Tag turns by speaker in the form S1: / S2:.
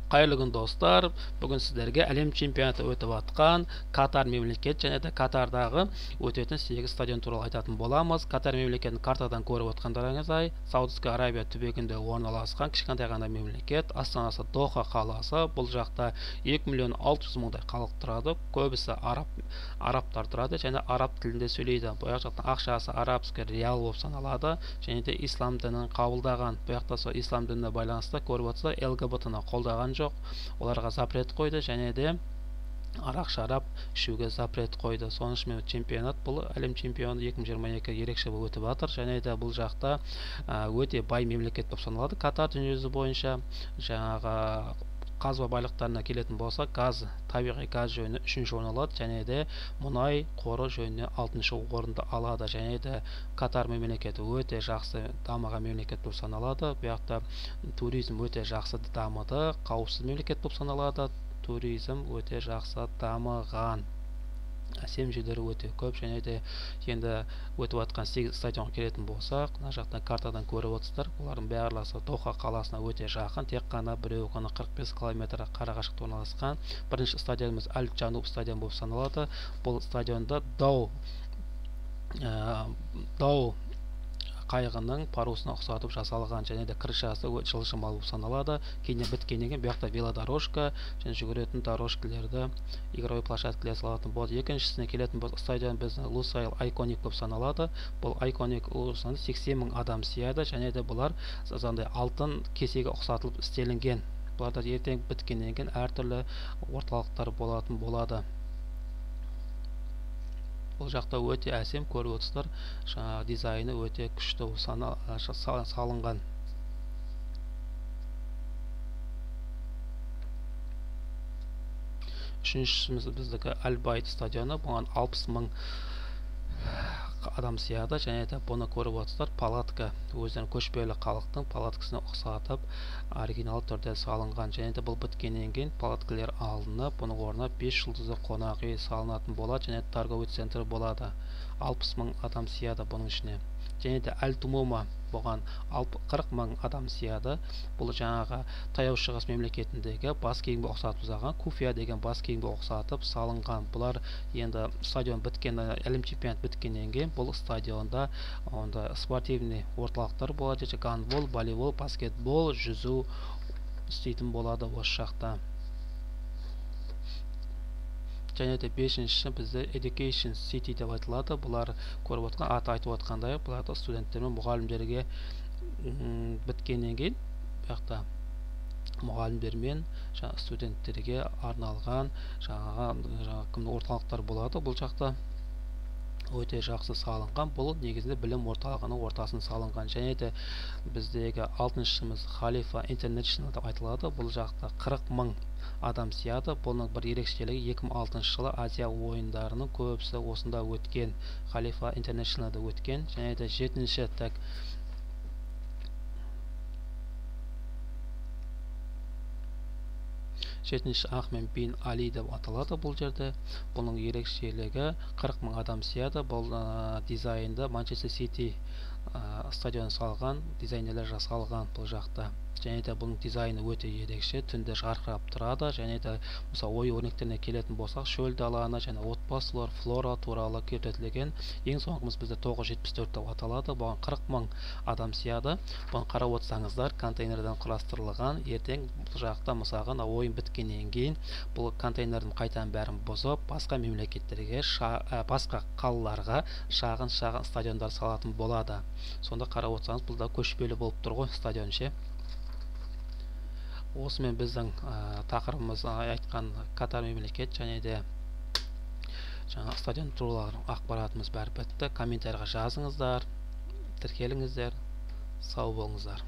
S1: Қайырлы күн достар, бүгін сіздерге әлем чемпионаты өтіп атқан Катар мемлекет және де Катардағы өтетін 8 стадион туралы айтатын боламыз. Катар мемлекетін картадан көріп отқандарыңыздай, Саудовская Арабия түбегінде орналасқан кішкентай ғана мемлекет, астанасы Доха қаласы. Бұл жақта 2.600.000 халық тұрады, көбісі арабтар тұрады және араб тілінде сөйлейді. Бұл жақтың ақшасы арабский реал болып саналады және де ислам дінін қабылдаған. Бұл жақта сол ислам дініне байланысты көріп отырсыздар, ЛГБТ-ны қолдаған жоқ, оларға запрет қойды және де арақ шарап ішуге запрет қойды. Соның ішінде чемпионат, бұл әлем чемпионы 2022 ерекше болып өтіп жатыр және де бұл жақта өте бай мемлекет болып саналады. Катар дүниежүзі бойынша жаңағы қазба байлықтарына келетін болса, табиғи газ жөнінен 3-ші орын алады және де мұнай қоры жөнінен 6-шы орынды алады және де Катар мемлекеті өте жақсы дамыған мемлекет болып саналады. Бұл жақта туризм өте жақсы дамыды, қауіпсіз мемлекет болып саналады. Туризм өте жақсы дамыған. Әсем жерлері өте көп және де енді өтіп жатқан 8 стадионға келетін болсақ, мына жақтан картадан көріп отырсыздар, олардың барлығы Доха қаласына өте жақын, тек қана біреуі ғана 45 км қарақашықтықта орналасқан. Бірінші стадионымыз Аль-Джануб стадион болып саналады. Бұл стадионда Дау қайығының парусына ұқсатып жасалған және де крышасы жылжымалы болып саналады. Кейіннен біткеннен кейін бұяқта велодорожка және жүгіретін дорожкалерді, игровой площадкалар салатын болады. Екіншісіне келетін болса, стадион біздің Лусайл Айконик болып саналады. Бұл Айконик 80.000 адам сияды және де бұлар алтын кесеге ұқсатылып істелінген. Бұларда ертең біткеннен кейін әртүрлі орталықтар болатын болады. Бұл жақта өте әсем көріп отырсыздар, жаңағы дизайны өте күшті салынған. Үшіншісіміз біздікі Аль-Байт стадионы, бұған 60.000 адам сияды және де бұны көріп отырсыздар, палатка өздерінің көшпелі халықтың палаткасына ұқсатып оригинал түрде салынған және де бұл біткеннен кейін палаткалар алынып, бұның орнына 5 жұлдызды қонақ үй салынатын болады және торговый центр болады. 60.000 адам сияды бұның ішіне. Және де Аль-Тумума бұған 40.000 адам сияды. Бұл жаңағы таяу шығыс мемлекетіндегі бас киімге ұқсатып жасалған, Куфия деген бас киімге ұқсатып салынған. Бұлар енді стадион біткен, әлем чемпионаты біткеннен кейін бұл стадионда спортивный орталықтар болады, гандбол, волейбол, баскетбол, жүзу істейтін болады осы жақта. Және де 5-ші бізде Education City деп айтылады. Бұлар көріп отқан, аты айтып отқандай, бұларда студенттер мен мұғалімдерге біткеннен кейін, бұяқта мұғалімдер мен студенттерге арналған орталықтар болады. Бұл жақта өте жақсы салынған. Бұл негізінде білім орталығының ортасын салынған және де біздегі 6-шымыз Халифа International деп айтылады. Бұл жақта 40.000 адам сияды. Бұның бір ерекшелігі 2006 жылы Азия ойындарының көбісі осында өткен, Халифа International'да өткен және де 7-ші Ахмед бин Али деп аталады бұл жерде. Бұның ерекшелігі 40.000 адам сияды. Бұл дизайнды Манчестер Сити стадион салған, дизайнерлер жасалған бұл жақта. Және де бұның дизайны өте ерекше, түнде жарқырап тұрады және де ой өрнектеріне келетін болсақ, шөл даланы және отбасылар, флора туралы көрсетілген. Ең соңғымыз бізде 974 деп аталады. Бұған 40.000 адам сияды. Бұны қарап отырсаңыздар, контейнерден құрастырылған. Ертең бұл жақта мысалға ойын біткеннен кейін бұл контейнердің қайтадан бәрін бұзып, басқа мемлекеттерге, басқа қалаларға шағын стадиондар салатын болады. Сонда қарап отырсаңыз, бұл да көшпелі болып тұр ғой стадион ше. Осымен біздің тақырыбымыз айтқан Катар мемлекет және де стадион туралы ақпаратымыз бәрі бітті. Комментарийға жазыңыздар, тіркеліңіздер, сау болыңыздар.